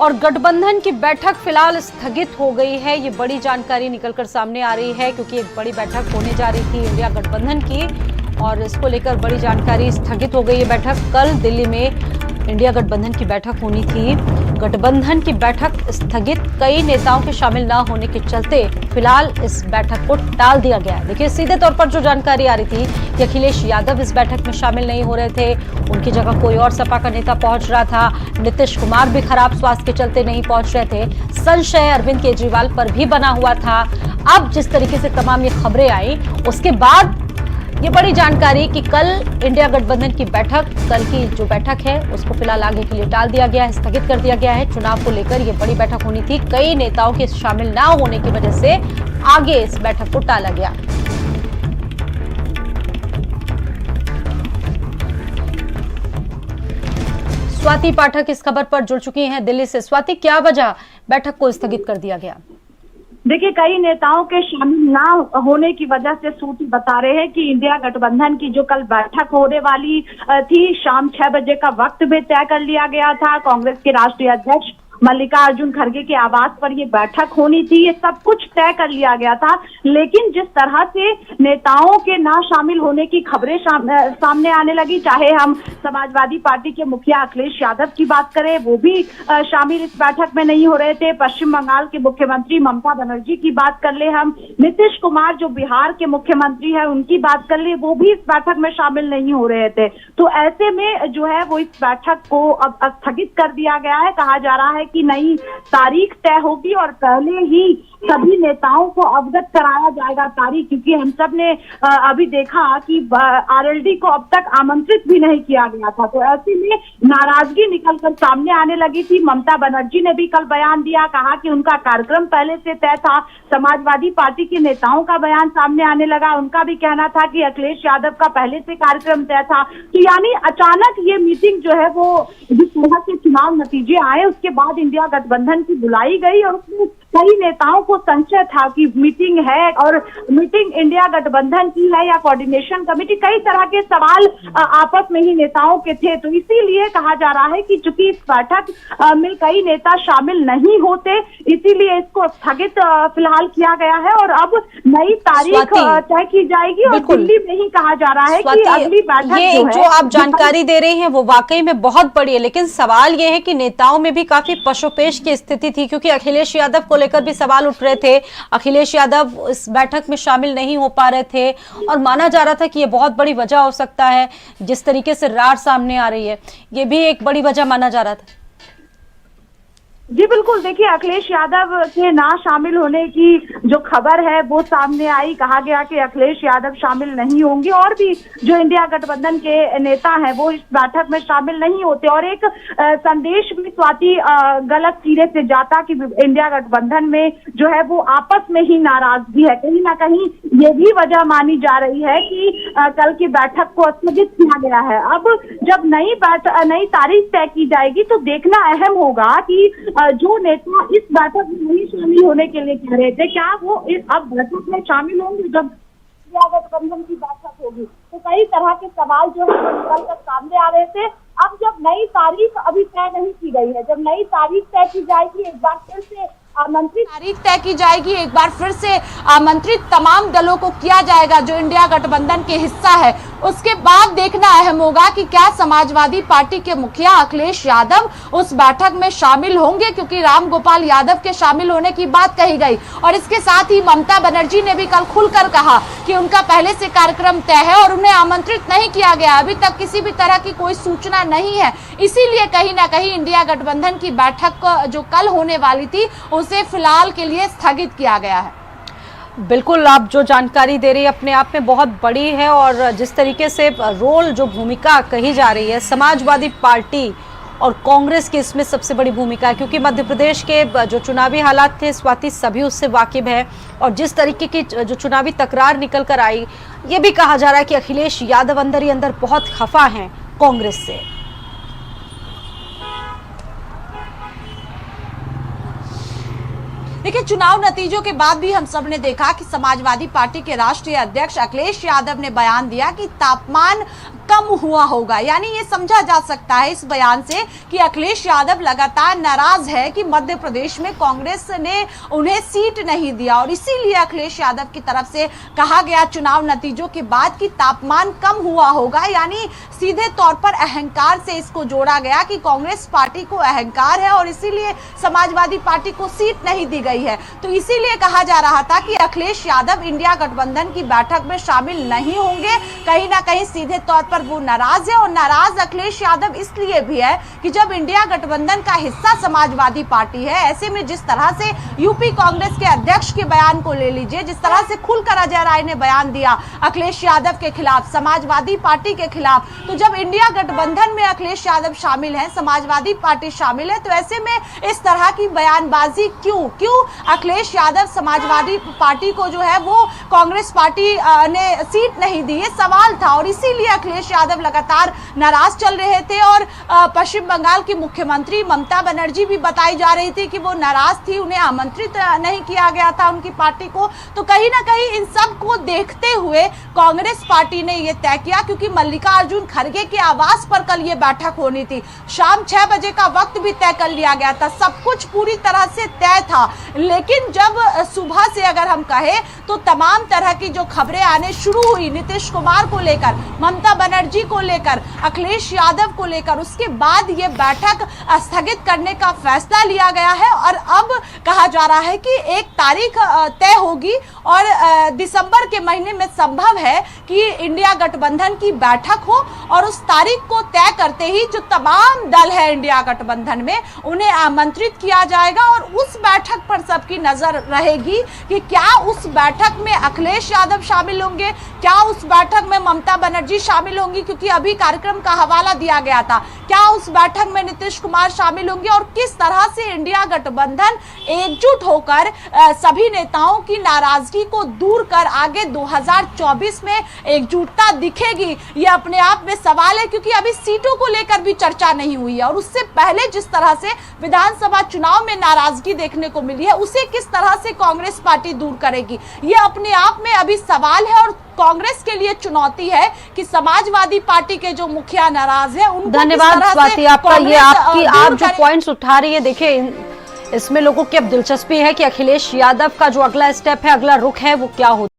और गठबंधन की बैठक फिलहाल स्थगित हो गई है। ये बड़ी जानकारी निकलकर सामने आ रही है क्योंकि एक बड़ी बैठक होने जा रही थी इंडिया गठबंधन की और इसको लेकर बड़ी जानकारी स्थगित हो गई है। बैठक कल दिल्ली में इंडिया गठबंधन की बैठक होनी थी। गठबंधन की बैठक स्थगित, कई नेताओं के शामिल न होने के चलते फिलहाल इस बैठक को टाल दिया गया। देखिए, सीधे तौर पर जो जानकारी आ रही थी कि अखिलेश यादव इस बैठक में शामिल नहीं हो रहे थे, उनकी जगह कोई और सपा का नेता पहुंच रहा था। नीतीश कुमार भी खराब स्वास्थ्य के चलते नहीं पहुंच रहे थे। संशय अरविंद केजरीवाल पर भी बना हुआ था। अब जिस तरीके से तमाम ये खबरें आई, उसके बाद ये बड़ी जानकारी कि कल इंडिया गठबंधन की बैठक, कल की जो बैठक है उसको फिलहाल आगे के लिए टाल दिया गया है, स्थगित कर दिया गया है। चुनाव को लेकर ये बड़ी बैठक होनी थी, कई नेताओं के शामिल ना होने की वजह से आगे इस बैठक को टाला गया। स्वाति पाठक इस खबर पर जुड़ चुकी हैं दिल्ली से। स्वाति, क्या वजह बैठक को स्थगित कर दिया गया? देखिए, कई नेताओं के शामिल ना होने की वजह से सूत्र बता रहे हैं कि इंडिया गठबंधन की जो कल बैठक होने वाली थी, शाम 6 बजे का वक्त भी तय कर लिया गया था। कांग्रेस के राष्ट्रीय अध्यक्ष मल्लिकार्जुन खड़गे के आवास पर ये बैठक होनी थी, ये सब कुछ तय कर लिया गया था। लेकिन जिस तरह से नेताओं के ना शामिल होने की खबरें सामने आने लगी, चाहे हम समाजवादी पार्टी के मुखिया अखिलेश यादव की बात करें, वो भी शामिल इस बैठक में नहीं हो रहे थे। पश्चिम बंगाल के मुख्यमंत्री ममता बनर्जी की बात कर ले, हम नीतीश कुमार जो बिहार के मुख्यमंत्री है उनकी बात कर ले, वो भी इस बैठक में शामिल नहीं हो रहे थे। तो ऐसे में जो है वो इस बैठक को अब स्थगित कर दिया गया है। कहा जा रहा है कि नई तारीख तय होगी और पहले ही सभी नेताओं को अवगत कराया जाएगा तारीख, क्योंकि हम सब ने अभी देखा कि आरएलडी को अब तक आमंत्रित भी नहीं किया गया था। तो ऐसे में नाराजगी निकलकर सामने आने लगी थी। ममता बनर्जी ने भी कल बयान दिया, कहा कि उनका कार्यक्रम पहले से तय था। समाजवादी पार्टी के नेताओं का बयान सामने आने लगा, उनका भी कहना था कि अखिलेश यादव का पहले से कार्यक्रम तय था। तो यानी अचानक ये मीटिंग जो है वो जिस तरह के चुनाव नतीजे आए उसके बाद इंडिया गठबंधन की बुलाई गई और उसमें कई नेताओं को संशय था कि मीटिंग है और मीटिंग इंडिया गठबंधन की है या कोऑर्डिनेशन कमेटी, कई तरह के सवाल आपस में ही नेताओं के थे। तो इसीलिए कहा जा रहा है कि चूंकि इस बैठक में कई नेता शामिल नहीं होते, इसीलिए इसको स्थगित फिलहाल किया गया है और अब नई तारीख तय की जाएगी। और दिल्ली में ही कहा जा रहा है कि अगली बैठक जो आप जानकारी दे रही हैं वो वाकई में बहुत बड़ी है, लेकिन सवाल ये है कि नेताओं में भी काफी पशोपेश की स्थिति थी, क्योंकि अखिलेश यादव को लेकर भी सवाल उठ रहे थे। अखिलेश यादव इस बैठक में शामिल नहीं हो पा रहे थे और माना जा रहा था कि ये बहुत बड़ी वजह हो सकता है। जिस तरीके से रार सामने आ रही है, ये भी एक बड़ी वजह माना जा रहा था। जी बिल्कुल, देखिए, अखिलेश यादव के ना शामिल होने की जो खबर है वो सामने आई। कहा गया कि अखिलेश यादव शामिल नहीं होंगे और भी जो इंडिया गठबंधन के नेता हैं वो इस बैठक में शामिल नहीं होते। और एक संदेश भी स्वाति गलत सिरे से जाता कि इंडिया गठबंधन में जो है वो आपस में ही नाराजगी है। कहीं ना कहीं ये भी वजह मानी जा रही है कि कल की बैठक को स्थगित किया गया है। अब जब नई तारीख तय की जाएगी तो देखना अहम होगा कि जो नेता इस बैठक में नहीं शामिल होने के लिए कह रहे थे, क्या वो इस अब बैठक में शामिल होंगे जब गठबंधन की बैठक होगी। तो कई तरह के सवाल जो है निकल कर सामने आ रहे थे। अब जब नई तारीख अभी तय नहीं की गई है, जब नई तारीख तय की जाएगी, एक बार फिर से आमंत्रित तारीख तय की जाएगी, एक बार फिर से आमंत्रित तमाम दलों को किया जाएगा जो इंडिया गठबंधन के हिस्सा है। उसके बाद देखना अहम होगा कि क्या समाजवादी पार्टी के मुखिया अखिलेश यादव उस बैठक में शामिल होंगे, क्योंकि राम गोपाल यादव के शामिल होने की बात कही गई। और इसके साथ ही ममता बनर्जी ने भी कल खुलकर कहा कि उनका पहले से कार्यक्रम तय है और उन्हें आमंत्रित नहीं किया गया। अभी तक किसी भी तरह की कोई सूचना नहीं है, इसीलिए कहीं ना कहीं इंडिया गठबंधन की बैठक जो कल होने वाली थी उसे फिलहाल के लिए स्थगित किया गया है। बिल्कुल, आप जो जानकारी दे रही है अपने आप में बहुत बड़ी है और जिस तरीके से रोल, जो भूमिका कही जा रही है, समाजवादी पार्टी और कांग्रेस की इसमें सबसे बड़ी भूमिका है, क्योंकि मध्य प्रदेश के जो चुनावी हालात थे स्वाति सभी उससे वाकिफ है और जिस तरीके की जो चुनावी तकरार निकल कर आई, ये भी कहा जा रहा है कि अखिलेश यादव अंदर ही अंदर बहुत खफा हैं कांग्रेस से। देखिए, चुनाव नतीजों के बाद भी हम सब ने देखा कि समाजवादी पार्टी के राष्ट्रीय अध्यक्ष अखिलेश यादव ने बयान दिया कि तापमान कम हुआ होगा। यानी ये समझा जा सकता है इस बयान से कि अखिलेश यादव लगातार नाराज है कि मध्य प्रदेश में कांग्रेस ने उन्हें सीट नहीं दिया, और इसीलिए अखिलेश यादव की तरफ से कहा गया चुनाव नतीजों के बाद कि तापमान कम हुआ होगा। यानी सीधे तौर पर अहंकार से इसको जोड़ा गया कि कांग्रेस पार्टी को अहंकार है और इसीलिए समाजवादी पार्टी को सीट नहीं दी गई है। तो इसीलिए कहा जा रहा था कि अखिलेश यादव इंडिया गठबंधन की बैठक में शामिल नहीं होंगे। कहीं ना कहीं सीधे तौर पर वो नाराज है, और नाराज अखिलेश यादव इसलिए भी है कि जब इंडिया गठबंधन का हिस्सा समाजवादी पार्टी है, ऐसे में जिस तरह से यूपी कांग्रेस के अध्यक्ष के बयान को ले लीजिए, जिस तरह से खुलकर अजय राय ने बयान दिया अखिलेश यादव के खिलाफ, समाजवादी पार्टी के खिलाफ, तो जब इंडिया गठबंधन में अखिलेश यादव शामिल है, समाजवादी पार्टी शामिल है, तो ऐसे में इस तरह की बयानबाजी क्यों अखिलेश यादव समाजवादी पार्टी को जो है वो कांग्रेस पार्टी ने सीट नहीं दी, ये सवाल था। और इसीलिए अखिलेश यादव लगातार नाराज चल रहे थे, और पश्चिम बंगाल की मुख्यमंत्री ममता बनर्जी भी बताई जा रही थी कि वो नाराज थी, उन्हें आमंत्रित नहीं किया गया था उनकी पार्टी को। तो कहीं ना कहीं इन सब को देखते हुए कांग्रेस पार्टी ने यह तय किया, क्योंकि मल्लिकार्जुन खड़गे के आवास पर कल ये बैठक होनी थी, शाम 6 बजे का वक्त भी तय कर लिया गया था, सब कुछ पूरी तरह से तय था। लेकिन जब सुबह से अगर हम कहें तो तमाम तरह की जो खबरें आने शुरू हुई नीतीश कुमार को लेकर, ममता बनर्जी को लेकर, अखिलेश यादव को लेकर, उसके बाद ये बैठक स्थगित करने का फैसला लिया गया है। और अब कहा जा रहा है कि एक तारीख तय होगी, और दिसंबर के महीने में संभव है कि इंडिया गठबंधन की बैठक हो, और उस तारीख को तय करते ही जो तमाम दल है इंडिया गठबंधन में उन्हें आमंत्रित किया जाएगा, और उस बैठक पर सबकी नजर रहेगी कि क्या उस बैठक में अखिलेश यादव शामिल होंगे, क्या उस बैठक में ममता बनर्जी शामिल होंगी, क्योंकि अभी कार्यक्रम का हवाला दिया गया था, क्या उस बैठक में नीतीश कुमार शामिल होंगे, और किस तरह से इंडिया गठबंधन एकजुट होकर सभी नेताओं की नाराजगी को दूर कर आगे 2024 में एकजुटता दिखेगी, ये अपने आप में सवाल है। क्योंकि अभी सीटों को लेकर भी चर्चा नहीं हुई है, और उससे पहले जिस तरह से विधानसभा चुनाव में नाराजगी देखने को मिली है, उसे किस तरह से कांग्रेस पार्टी दूर करेगी, ये अपने आप में अभी सवाल है। और कांग्रेस के लिए चुनौती है कि समाजवादी पार्टी के जो मुखिया नाराज है उनको धन्यवाद स्वाति आपका, ये आप जो पॉइंट्स उठा रही है, देखिए इसमें लोगों की अब दिलचस्पी है कि अखिलेश यादव का जो अगला स्टेप है, अगला रुख है, वो क्या होता है।